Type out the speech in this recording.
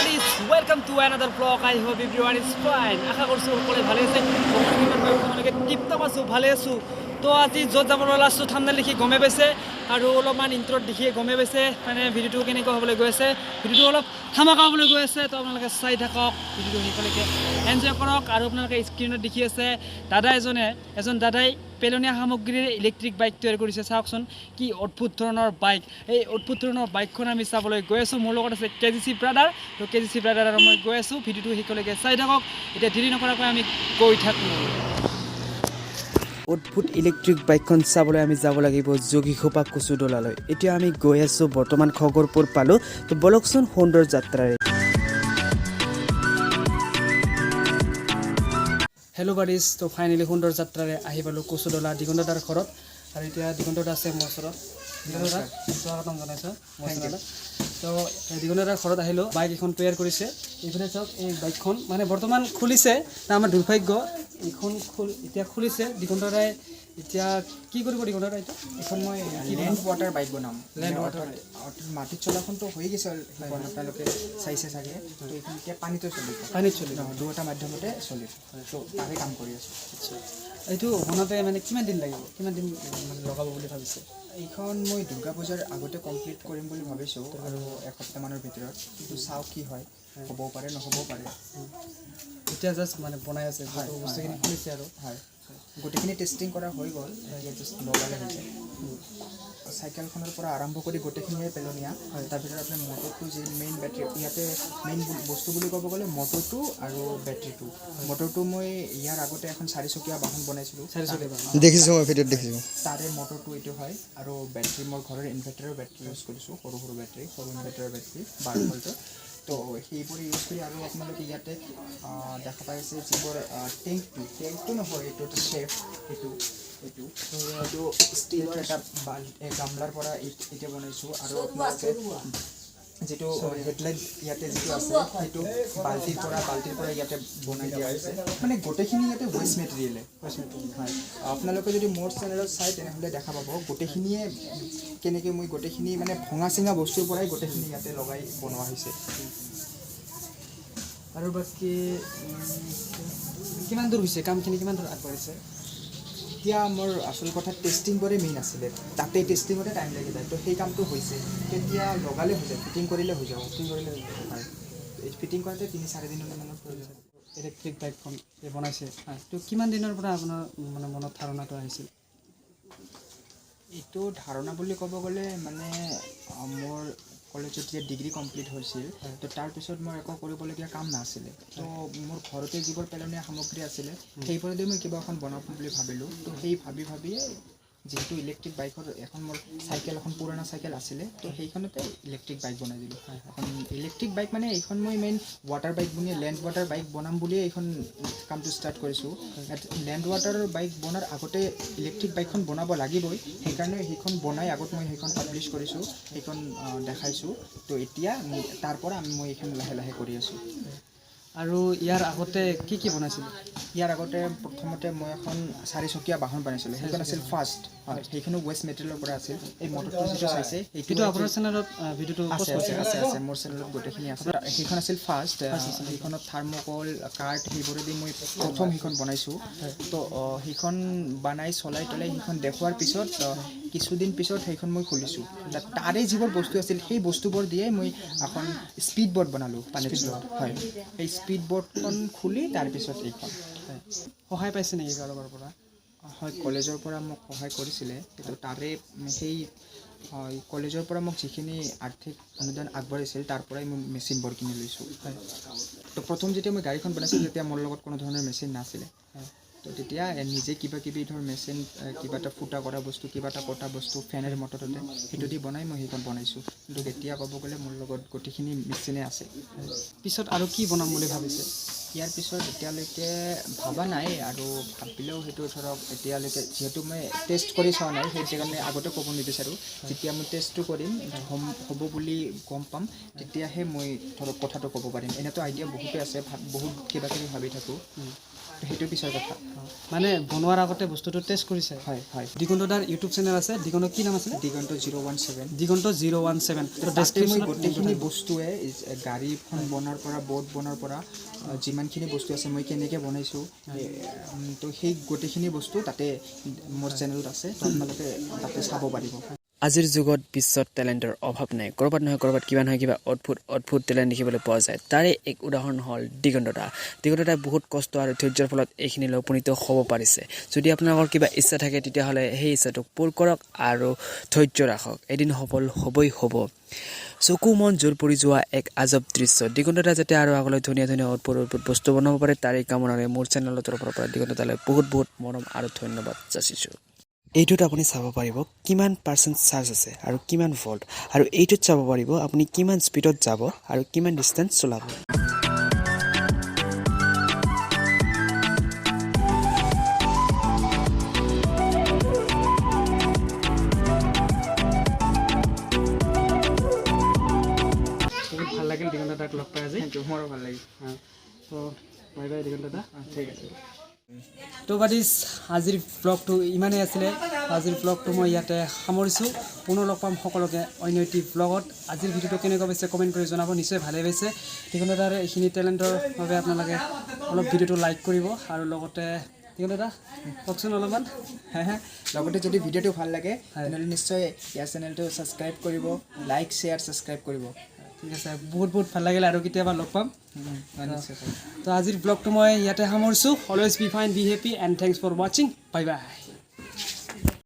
buddies, welcome to another vlog. I hope everyone is fine. আশা করছো সকলে ভালে আছে। তোমালোকে টিপটপ আছো, ভালে আছো। তো আজি য'ত যাব ওলাইছো ঠাণ্ডা লিখি গমে পাইছে আৰু অলপমান ইন্ট্ৰোত দেখিয়ে গমে পাইছে মানে ভিডিঅ'টো কেনেকুৱা হ'বলৈ গৈ আছে। ভিডিঅ'টো অলপ ধামাকা হ'বলৈ গৈ আছে। তো আপোনালোকে চাই থাকক, ভিডিঅ'টো শেষলৈকে এনজয় কৰক। আৰু আপোনালোকে স্ক্ৰীনত দেখি আছে এজন দাদাই পেলনীয়া সামগ্ৰীৰে ইলেক্ট্ৰিক বাইক তৈয়াৰ কৰিছে। চাওকচোন কি অদ্ভুত ধৰণৰ বাইক। এই অদ্ভুত ধৰণৰ বাইকখন আমি চাবলৈ গৈ আছোঁ। মোৰ লগত আছে কেজিচি ব্ৰাদাৰ। তো কেজিচি ব্ৰাদাৰ আৰু মই গৈ আছোঁ। ভিডিঅ'টো শেষলৈকে চাই থাকক। এতিয়া দেৰি নকৰাকৈ আমি গৈ থাকোঁ। অদ্ভুত ইলেক্ট্ৰিক বাইকখন চাবলৈ আমি যাব লাগিব যোগীঘোপা কচুদলালৈ। এতিয়া আমি গৈ আছোঁ, বৰ্তমান খগৰপুৰ পালোঁ। তো বলকচোন সুন্দৰ যাত্ৰাৰে। হেল্ল' বাডিজ, তো ফাইনেলি সুন্দৰ যাত্ৰাৰে আহি পালোঁ কচুদলা দিগন্তদাৰ ঘৰত। আৰু এতিয়া দিগন্তদা আছে মোৰ ওচৰত। দিগন্তদা স্বাগতম জনাইছোঁ মোৰ চেনেলত। তো দিগন্তদাৰ ঘৰত আহিলোঁ, বাইক এখন তৈয়াৰ কৰিছে। এইফালে চাওক, এই বাইকখন মানে বৰ্তমান খুলিছে। আমাৰ দুৰ্ভাগ্য, এইখন এতিয়া খুলিছে। দিগন্তদাই এতিয়া কি কৰিব? দিগন্তদা এইখন মই লেণ্ড ৱাটাৰ বাইক বনাম। লেণ্ড ৱাটাৰ মাটিত চলাখনতো হৈ গৈছে, আপোনালোকে চাইছে চাগে। তো এইখন এতিয়া পানীত চলিব, দুটা মাধ্যমতে চলিব। তো তাৰে কাম কৰি আছোঁ। আচ্ছা, এইটো বনাওঁতে মানে কিমান দিন লাগিব, কিমান দিন মানে লগাব বুলি ভাবিছে? এইখন মই দুৰ্গা পূজাৰ আগতে কমপ্লিট কৰিম বুলি ভাবিছোঁ, আৰু এসপ্তাহমানৰ ভিতৰত। কিন্তু চাওক কি হয়, হ'বও পাৰে নহ'বও পাৰে। এতিয়া জাষ্ট মানে বনাই আছে, বস্তুখিনি খুলিছে আৰু। হয়, গোটেইখিনি টেষ্টিং কৰা হৈ গ'ল, জাষ্ট লগালে হৈছে। চাইকেলখনৰ পৰা আৰম্ভ কৰি গোটেইখিনিয়ে পেলনীয়া। তাৰ ভিতৰত আপোনাৰ মটৰটো যি মেইন বেটাৰী, ইয়াতে মেইন বস্তু বুলি ক'ব গ'লে মটৰটো আৰু বেটাৰীটো। মটৰটো মই ইয়াৰ আগতে এখন 4চকীয়া বাহন বনাইছিলোঁ, দেখিছোঁ মই ভিডিঅ'ত দেখিছোঁ। তাৰে মটৰটো এইটো হয়। আৰু বেটাৰী মোৰ ঘৰৰ ইনভাৰ্টাৰৰ বেটাৰী ইউজ কৰিছোঁ, সৰু ইনভাৰ্টাৰৰ বেটাৰী 12 ভল্টৰ। তো সেইবোৰ ইউজ কৰি, আৰু আপোনালোকে ইয়াতে দেখা পাই আছে যিবোৰ টেংকটো নহয়, এইটো শ্বেফ, এইটো ষ্টিলৰ এটা গামলাৰ পৰা এতিয়া বনাইছোঁ। আৰু আপোনালোকে যিটো হেডলাইট ইয়াতে যিটো আছে, সেইটো বাল্টিৰ পৰা ইয়াতে বনাই দিয়া হৈছে। মানে গোটেইখিনি ইয়াতে ৱেষ্ট মেটেৰিয়েলে। হয়, আপোনালোকে যদি মোৰ চেনেলত চাই তেনেহ'লে দেখা পাব গোটেইখিনিয়ে কেনেকৈ মই গোটেইখিনি মানে ভঙা চিঙা বস্তুৰ পৰাই গোটেইখিনি ইয়াতে লগাই বনোৱা হৈছে। আৰু বাকী কিমান দূৰ হৈছে কামখিনি, কিমান দূৰ আগবাঢ়িছে? এতিয়া মোৰ আচল কথা টেষ্টিংবোৰে মেইন আছিলে, তাতে টেষ্টিঙতে টাইম লাগি যায়। তো সেই কামটো হৈছে, তেতিয়া লগালে হৈ যায়, ফিটিং কৰিলে হৈ যাব। হয়, এই ফিটিং কৰোঁতে 3-4 দিনমানৰ প্ৰয়োজন। ইলেক্ট্ৰিক বাইকখন যে বনাইছে, তো কিমান দিনৰ পৰা আপোনাৰ মানে মনত ধাৰণাটো আহিছিল? এইটো ধাৰণা বুলি ক'ব গ'লে মানে মোৰ কলেজত যেতিয়া ডিগ্ৰী কমপ্লিট হৈছিল, তো তাৰপিছত মোৰ একো কৰিবলগীয়া কাম নাছিলে। তো মোৰ ঘৰতে যিবোৰ পেলনীয়া সামগ্ৰী আছিলে, সেইবোৰেদি মই কিবা এখন বনাম বুলি ভাবিলোঁ। তো সেই ভাবিয়ে যিহেতু ইলেক্ট্ৰিক বাইকৰ মোৰ এখন পুৰণা চাইকেল আছিলে, তো সেইখনতে ইলেক্ট্ৰিক বাইক বনাই দিলোঁ। এখন ইলেক্ট্ৰিক বাইক মানে এইখন মই মেইন ৱাটাৰ বাইক বুলিয়ে, লেণ্ড ৱাটাৰ বাইক বনাম বুলিয়ে এইখন কামটো ষ্টাৰ্ট কৰিছোঁ। লেণ্ড ৱাটাৰৰ বাইক বনোৱাৰ আগতে ইলেক্ট্ৰিক বাইকখন বনাব লাগিবই, সেইকাৰণে সেইখন বনাই আগত মই সেইখন পাব্লিছ কৰিছোঁ, সেইখন দেখাইছোঁ। তো এতিয়া তাৰ পৰা মই এইখন লাহে লাহে কৰি আছোঁ। আৰু ইয়াৰ আগতে কি বনাইছিল? ইয়াৰ আগতে প্ৰথমতে মই এখন 4চকীয়া বাহন বনাইছিলোঁ, সেইখন আছিল ফাৰ্ষ্ট। হয়, সেইখনো ৱেষ্ট মেটেৰিয়েলৰ পৰা আছিল। এই মটৰটো যিটো চাইছে, সেইটো আপোনাৰ চেনেলত ভিডিঅ'টো আছে মোৰ চেনেলত গোটেইখিনি আছে। সেইখন আছিল ফাৰ্ষ্ট। সেইখনত থাৰ্মকল, কাৰ্ড সেইবোৰেদি মই প্ৰথম সেইখন বনাইছোঁ। তো সেইখন বনাই চলাই সেইখন দেখুৱাৰ পিছত কিছুদিন পিছত সেইখন মই খুলিছোঁ। তাৰে যিবোৰ বস্তু আছিল, সেই বস্তুবোৰ দিয়ে মই এখন স্পীড বোৰ্ড বনালোঁ পানীৰ তলত। হয়, সেই স্পীড বোৰ্ডখন খুলি তাৰপিছত এইখন। সহায় পাইছে নেকি কাৰোবাৰ পৰা? হয়, কলেজৰ পৰা মোক সহায় কৰিছিলে। কিন্তু তাৰে সেই কলেজৰ পৰা মোক যিখিনি আৰ্থিক অনুদান আগবঢ়াইছিল, তাৰ পৰাই মই মেচিনবোৰ কিনি লৈছোঁ। হয়, তো প্ৰথম যেতিয়া মই গাড়ীখন বনাইছিলোঁ, তেতিয়া মোৰ লগত কোনো ধৰণৰ মেচিন নাছিলে। তো তেতিয়া নিজে কিবা কিবি মেচিন, কিবা এটা ফুটা কৰা বস্তু, কিবা এটা কটা বস্তু, ফেনৰ মটৰতে সেইটো দি বনাই মই সেইখন বনাইছোঁ। কিন্তু এতিয়া ক'ব গ'লে মোৰ লগত গোটেইখিনি মেচিনে আছে। পিছত আৰু কি বনাম বুলি ভাবিছে? ইয়াৰ পিছত এতিয়ালৈকে ভবা নাই, আৰু ভাবিলেও সেইটো ধৰক এতিয়ালৈকে যিহেতু মই টেষ্ট কৰি চোৱা নাই, সেইকাৰণে আগতে ক'ব নিবিচাৰোঁ। যেতিয়া মই টেষ্টটো কৰিম, হ'ব বুলি গম পাম, তেতিয়াহে মই ধৰক কথাটো ক'ব পাৰিম। এনেতো আইডিয়া বহুতেই আছে, বহুত কিবা কিবি ভাবি থাকোঁ। সেইটো পিছৰ কথা মানে বনোৱাৰ আগতে বস্তুটো টেষ্ট কৰিছে হয় হয় দিগন্ত দাৰ ইউটিউব চেনেল আছে দিগন্ত কি নাম আছিলে দিগন্ত 017 দিগন্ত 017 তো তাতে মই ডেছক্ৰিপশ্যনত গোটেইখিনি বস্তুৱে গাড়ীখন বনোৱাৰ পৰা ব'ৰ্ড বনোৱাৰ পৰা যিমানখিনি বস্তু আছে মই কেনেকৈ বনাইছোঁ তো সেই গোটেইখিনি বস্তু তাতে মোৰ চেনেলত আছে তো আপোনালোকে তাতে চাব পাৰিব আজিৰ যুগত বিশ্বত টেলেণ্টৰ অভাৱ নাই ক'ৰবাত নহয় ক'ৰবাত কিবা নহয় কিবা অদ্ভুত টেলেণ্ট দেখিবলৈ পোৱা যায় তাৰে এক উদাহৰণ হ'ল দিগন্তদাই বহুত কষ্ট আৰু ধৈৰ্যৰ ফলত এইখিনিলৈ উপনীত হ'ব পাৰিছে যদি আপোনালোকৰ কিবা ইচ্ছা থাকে তেতিয়াহ'লে সেই ইচ্ছাটোক পূৰ কৰক আৰু ধৈৰ্য ৰাখক এদিন সফল হ'বই হ'ব চকু মন জোৰ পৰি যোৱা এক আজব দৃশ্য দিগন্তদা যাতে আৰু আগলৈ ধুনীয়া অদ্ভুত বস্তু বনাব পাৰে তাৰে কামনাৰে মোৰ চেনেলৰ তৰফৰ পৰা দিগন্তদালৈ বহুত মৰম আৰু ধন্যবাদ যাচিছোঁ এইটোত আপুনি চাব পাৰিব কিমান পাৰ্চেণ্ট চাৰ্জ আছে আৰু কিমান ভল্ট আৰু এইটোত চাব পাৰিব আপুনি কিমান স্পীডত যাব আৰু কিমান ডিষ্টেঞ্চ চলাব বহুত ভাল লাগিল দিগন্ত দাক লগ পাই আজি মোৰো ভাল লাগিল তো বাই বাই দিগন্ত দা ঠিক আছে তো বাদিছ আজিৰ ব্লগটো ইমানেই আছিলে আজিৰ ব্লগটো মই ইয়াতে সামৰিছোঁ পুনৰ লগ পাম সকলোকে অন্য এটি ব্লগত আজিৰ ভিডিঅ'টো কেনেকুৱা পাইছে কমেণ্ট কৰি জনাব নিশ্চয় ভালে পাইছে দিগন্ত দাৰ এইখিনি টেলেণ্টৰ বাবে আপোনালোকে অলপ ভিডিঅ'টো লাইক কৰিব আৰু লগতে দিগন্ত দা কওকচোন অলপমান লগতে যদি ভিডিঅ'টো ভাল লাগে তেনেহ'লে নিশ্চয় ইয়াৰ চেনেলটো ছাবস্ক্ৰাইব কৰিব লাইক শ্বেয়াৰ ছাবস্ক্ৰাইব কৰিব ঠিক আছে বহুত ভাল লাগিলে আৰু কেতিয়াবা লগ পাম তো আজিৰ ব্লগটো মই ইয়াতে সামৰিছোঁ always be fine be happy and thanks for ৱাচিং বাই বাই